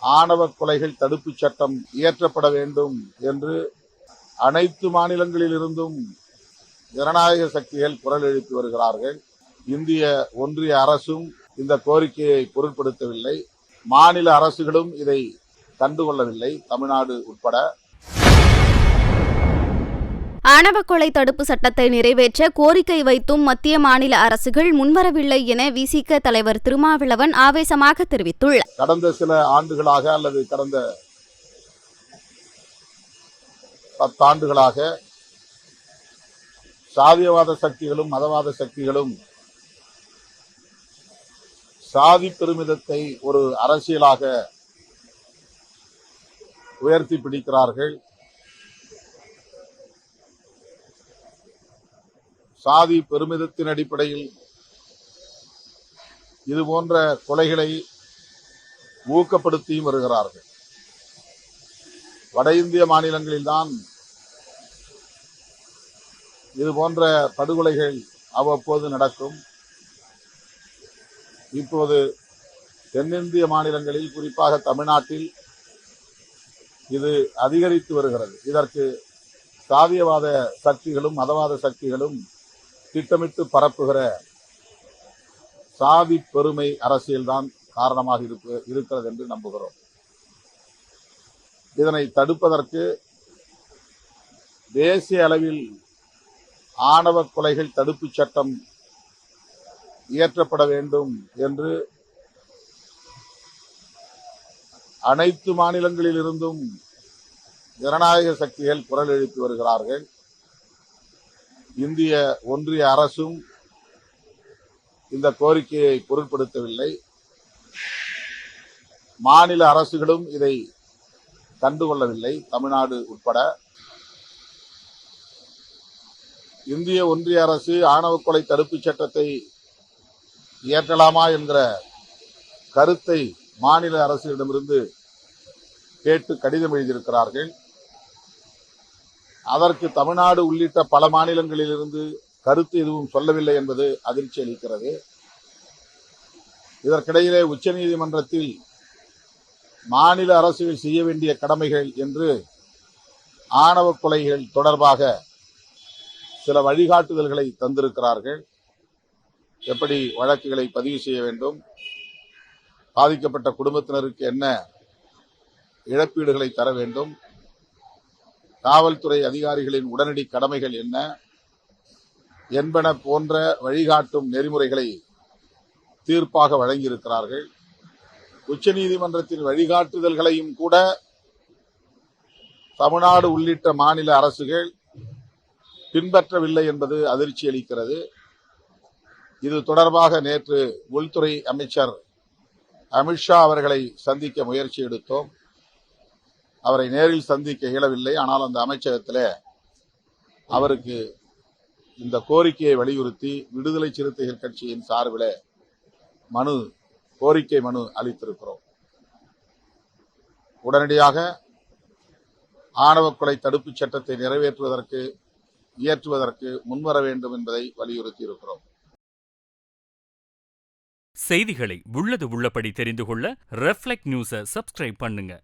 ஆணவ கொலைகள் தடுப்புச் சட்டம் இயற்றப்பட வேண்டும் என்று அனைத்து மாநிலங்களில் இருந்தும் ஜனநாயக சக்திகள் குரல் எழுப்பி வருகிறார்கள். இந்திய ஒன்றிய அரசும் இந்த கோரிக்கையை பொருட்படுத்தவில்லை. மாநில அரசுகளும் இதை கண்டுகொள்ளவில்லை, தமிழ்நாடு உட்பட. ஆணவ கொலை தடுப்பு சட்டத்தை நிறைவேற்ற கோரிக்கை வைத்தும் மத்திய மாநில அரசுகள் முன்வரவில்லை என விசிக தலைவர் திருமாவளவன் ஆவேசமாக தெரிவித்துள்ளார். கடந்த சில ஆண்டுகளாக அல்லது கடந்த 10 ஆண்டுகளாக சாதியவாத சக்திகளும் மதவாத சக்திகளும் சாதி பெருமிதத்தை ஒரு அரசியலாக உயர்த்தி பிடிக்கிறார்கள். சாதி பெருமிதத்தின் அடிப்படையில் இதுபோன்ற கொலைகளை ஊக்கப்படுத்தியும் வருகிறார்கள். வட இந்திய மாநிலங்களில்தான் இதுபோன்ற படுகொலைகள் அவ்வப்போது நடக்கும். இப்போது தென்னிந்திய மாநிலங்களில், குறிப்பாக தமிழ்நாட்டில் இது அதிகரித்து வருகிறது. இதற்கு சாதியவாத சக்திகளும் மதவாத சக்திகளும் திட்டமிட்டு பரப்புகிற சாதி பெருமை அரசியல்தான் காரணமாக இருக்கிறது என்று நம்புகிறோம். இதனை தடுப்பதற்கு தேசிய அளவில் ஆணவ கொலைகள் தடுப்புச் சட்டம் இயற்றப்பட வேண்டும் என்று அனைத்து மாநிலங்களில் இருந்தும் ஜனநாயக சக்திகள் குரல் எழுப்பி வருகிறார்கள். இந்திய ஒன்றிய அரசும் இந்த கோரிக்கையை பொருட்படுத்தவில்லை. மாநில அரசுகளும் இதை கண்டுகொள்ளவில்லை, தமிழ்நாடு உட்பட. இந்திய ஒன்றிய அரசு ஆணவ கொலை தடுப்புச் சட்டத்தை இயற்றலாமா என்கிற கருத்தை மாநில அரசிடமிருந்து கேட்டு கடிதம் எழுதியிருக்கிறார்கள். அதற்கு தமிழ்நாடு உள்ளிட்ட பல மாநிலங்களிலிருந்து கருத்து எதுவும் சொல்லவில்லை என்பது அதிர்ச்சி அளிக்கிறது. இதற்கிடையிலே உச்சநீதிமன்றத்தில் மாநில அரசுகள் செய்ய வேண்டிய கடமைகள் என்று ஆணவ கொலைகள் தொடர்பாக சில வழிகாட்டுதல்களை தந்திருக்கிறார்கள். எப்படி வழக்குகளை பதிவு செய்ய வேண்டும், பாதிக்கப்பட்ட குடும்பத்தினருக்கு என்ன இழப்பீடுகளை தர வேண்டும், காவல்துறை அதிகாரிகளின் உடனடி கடமைகள் என்ன என்பன போன்ற வழிகாட்டும் நெறிமுறைகளை தீர்ப்பாக வழங்கியிருக்கிறார்கள். உச்சநீதிமன்றத்தின் வழிகாட்டுதல்களையும் கூட தமிழ்நாடு உள்ளிட்ட மாநில அரசுகள் பின்பற்றவில்லை என்பது அதிர்ச்சி அளிக்கிறது. இது தொடர்பாக நேற்று உள்துறை அமைச்சர் அமித்ஷா அவர்களை சந்திக்க முயற்சி எடுத்தோம். அவரை நேரில் சந்திக்க இயலவில்லை. ஆனால் அந்த அமைச்சகத்தில் அவருக்கு இந்த கோரிக்கையை வலியுறுத்தி விடுதலை சிறுத்தைகள் கட்சியின் சார்பில் கோரிக்கை மனு அளித்திருக்கிறோம். உடனடியாக ஆணவ கொலை தடுப்புச் சட்டத்தை இயற்றுவதற்கு முன்வர வேண்டும் என்பதை வலியுறுத்தி இருக்கிறோம். செய்திகளை உள்ளது உள்ளபடி தெரிந்து கொள்ள ரெஃப்ளெக்ட் நியூஸை சப்ஸ்கிரைப் பண்ணுங்க.